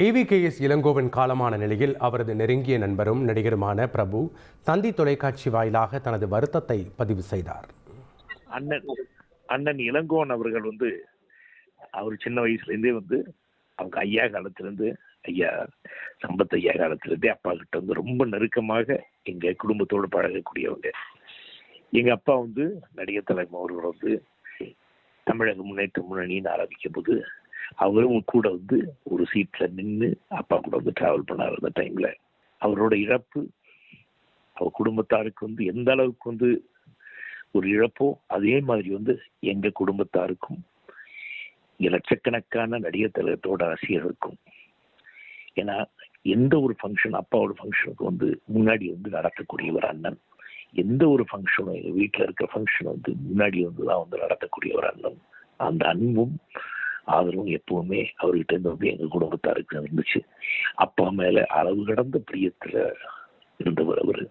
EVKS Elangovan காலமான நிலையில் அவரது நெருங்கிய நண்பரும் நடிகருமான பிரபு தந்தி தொலைக்காட்சி வாயிலாக தனது வருத்தத்தை பதிவு செய்தார். அண்ணன் இளங்கோவன் அவர்கள் அவர் சின்ன வயசுலேருந்தே அவங்க ஐயா காலத்திலிருந்து ஐயா சம்பத் ஐயா காலத்திலிருந்தே அப்பா கிட்ட ரொம்ப நெருக்கமாக எங்க குடும்பத்தோடு பழகக்கூடியவங்க. எங்க அப்பா நடிகர் தலைவர் அவர்கள் தமிழக முன்னேற்ற முன்னணின்னு ஆரம்பிக்கும் போது அவரும் கூட ஒரு சீட்ல நின்று அப்பா கூட டிராவல் பண்ணார். அந்த டைம்ல அவரோட இழப்பு அவர் குடும்பத்தாருக்கு எந்த அளவுக்கு ஒரு இழப்போ அதே மாதிரி எங்க குடும்பத்தாருக்கும் லட்சக்கணக்கான நடிகர் தலைவத்தோட ரசிகர்களுக்கும். ஏன்னா எந்த ஒரு ஃபங்க்ஷன் அப்பாவோட ஃபங்க்ஷனுக்கு முன்னாடி நடத்தக்கூடியவர் அண்ணன். எந்த ஒரு ஃபங்க்ஷனும் எங்க வீட்டில் இருக்கிற ஃபங்க்ஷன் முன்னாடி தான் நடத்தக்கூடியவர் அண்ணன். அந்த அன்பும் ஆதரவும் எப்பவுமே அவர்கிட்ட இருந்து எங்க குடும்பத்தாருக்கு இருந்துச்சு. அப்பா மேல அளவு கடந்த பிரியத்துல இருந்தவர்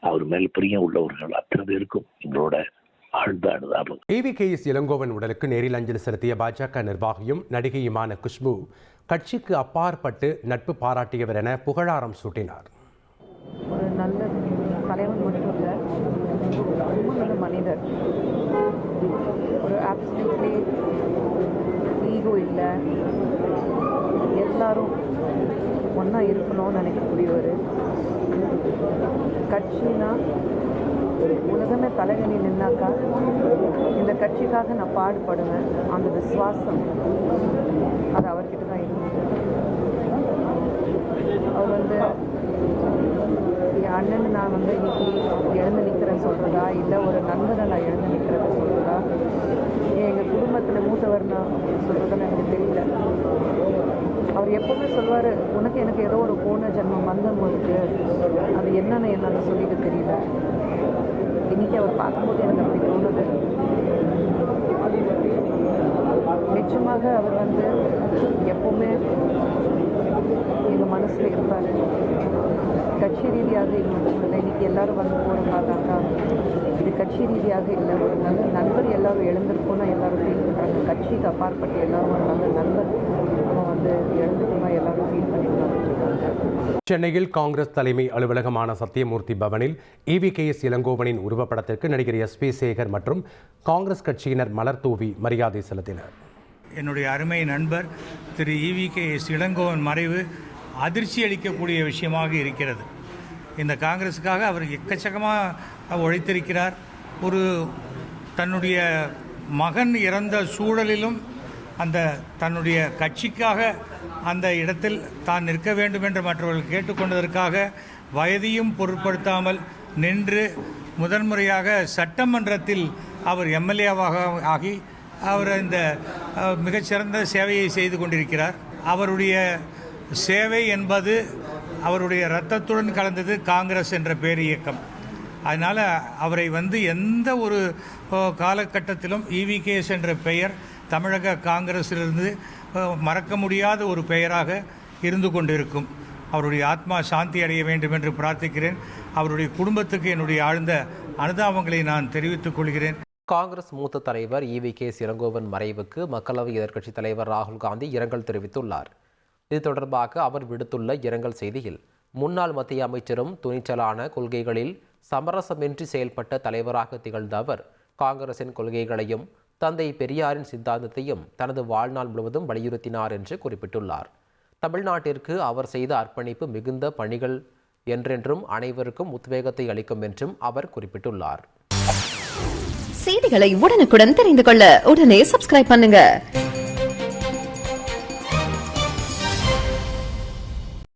அவர் மேல பிரியம் உள்ளவர்கள் அத்தனை பேருக்கும் எங்களோட ஆழ்ந்த அனுதாபம். EVKS இளங்கோவன் உடலுக்கு நேரில் அஞ்சலி செலுத்திய பாஜக நிர்வாகியும் நடிகையுமான குஷ்பு கட்சிக்கு அப்பாற்பட்டு நட்பு பாராட்டியவர் என புகழாரம் சூட்டினார். ஒரு நல்ல தலைவன் மட்டும் இல்லை, ரொம்ப நல்ல மனிதர். ஒரு ஆப்சல்யூட்லி ஈகோ இல்லை, எல்லாரும் ஒன்றா இருக்கணும்னு நினைக்கக்கூடியவர். கட்சினா உலகமே தலைகணி நின்னாக்கா இந்த கட்சிக்காக நான் பாடுபடுவேன். அந்த விசுவாசம் அது அவர்கிட்ட தான் இருந்தது. அவர் என் அண்ணன் நான் இன்னைக்கு எழுந்து நிற்கிறேன்னு சொல்கிறதா, இல்லை ஒரு நண்பரை நான் எழுந்து நிற்கிறேன்னு சொல்கிறதா, எங்கள் குடும்பத்தில் மூத்தவர் நான் சொல்கிறதுன்னு எனக்கு தெரியல. அவர் எப்போவுமே சொல்லுவார், உனக்கு எனக்கு ஏதோ ஒரு போன ஜென்மம் பந்தம் இருக்குது, அது என்னன்னு என்னால் சொல்லிட்டு தெரியல. இன்றைக்கி அவர் பார்க்கும்போது எனக்கு அப்படி தோணுது. நிச்சயமாக அவர் எப்போவுமே எங்கள் மனசில் இருப்பார். கட்சி ரீதியாக இது மட்டும் இல்லை, இன்றைக்கி எல்லோரும் போகிற பார்த்தாக்கா இது கட்சி ரீதியாக இல்லை, ஒரு நல்ல நண்பர் எல்லோரும் எழுந்திருக்கோன்னா எல்லோரும் ஃபீல் பண்ணுறாங்க. கட்சிக்கு அப்பாற்பட்டு எல்லோரும் ஒரு நல்ல நண்பர் அவன் எழுந்துக்கோன்னா எல்லோரும் ஃபீல் பண்ணிக்கிறாங்க. சென்னையில் காங்கிரஸ் தலைமை அலுவலகமான சத்தியமூர்த்தி பவனில் EVKS இளங்கோவனின் உருவப்படத்திற்கு நடிகர் SP சேகர் மற்றும் காங்கிரஸ் கட்சியினர் மலர் தூவி மரியாதை செலுத்தினர். என்னுடைய அருமை நண்பர் திரு EVKS இளங்கோவன் மறைவு அதிர்ச்சி அளிக்கக்கூடிய விஷயமாக இருக்கிறது. இந்த காங்கிரஸுக்காக அவர் எக்கச்சக்கமாக உழைத்திருக்கிறார். ஒரு தன்னுடைய மகன் இறந்த சூழலிலும் அந்த தன்னுடைய கட்சிக்காக அந்த இடத்தில் தான் நிற்க வேண்டும் என்று மற்றவர்கள் கேட்டுக்கொண்டதற்காக வயதையும் பொருட்படுத்தாமல் நின்று முதன்முறையாக சட்டமன்றத்தில் அவர் MLA-வாக ஆகி அவர் இந்த மிகச்சிறந்த சேவையை செய்து கொண்டிருக்கிறார். அவருடைய சேவை என்பது அவருடைய இரத்தத்துடன் கலந்தது காங்கிரஸ் என்ற பேர் இயக்கம். அதனால் அவரை எந்த ஒரு காலகட்டத்திலும் EVKS என்ற பெயர் தமிழக காங்கிரஸிலிருந்து மறக்க முடியாத ஒரு பெயராக இருந்து கொண்டிருக்கும். அவருடைய ஆத்மா சாந்தி அடைய வேண்டும் என்று பிரார்த்திக்கிறேன். அவருடைய குடும்பத்துக்கு என்னுடைய ஆழ்ந்த அனுதாபங்களை நான் தெரிவித்துக் கொள்கிறேன். காங்கிரஸ் மூத்த தலைவர் EVKS இளங்கோவன் மறைவுக்கு மக்களவை எதிர்க்கட்சித் தலைவர் ராகுல் காந்தி இரங்கல் தெரிவித்துள்ளார். இது தொடர்பாக அவர் விடுத்துள்ள இரங்கல் செய்தியில், முன்னாள் மத்திய அமைச்சரும் துணிச்சலான கொள்கைகளில் சமரசமின்றி செயல்பட்ட தலைவராக திகழ்ந்த அவர் காங்கிரசின் கொள்கைகளையும் தந்தை பெரியாரின் சித்தாந்தத்தையும் தனது வாழ்நாள் முழுவதும் வலியுறுத்தினார் என்று குறிப்பிட்டுள்ளார். தமிழ்நாட்டிற்கு அவர் செய்த அர்ப்பணிப்பு மிகுந்த பணிகள் என்றென்றும் அனைவருக்கும் உத்வேகத்தை அளிக்கும் என்றும் அவர் குறிப்பிட்டுள்ளார். செய்திகளை உடனுக்குடன் தெரிந்து கொள்ள உடனே சப்ஸ்கிரைப் பண்ணுங்க.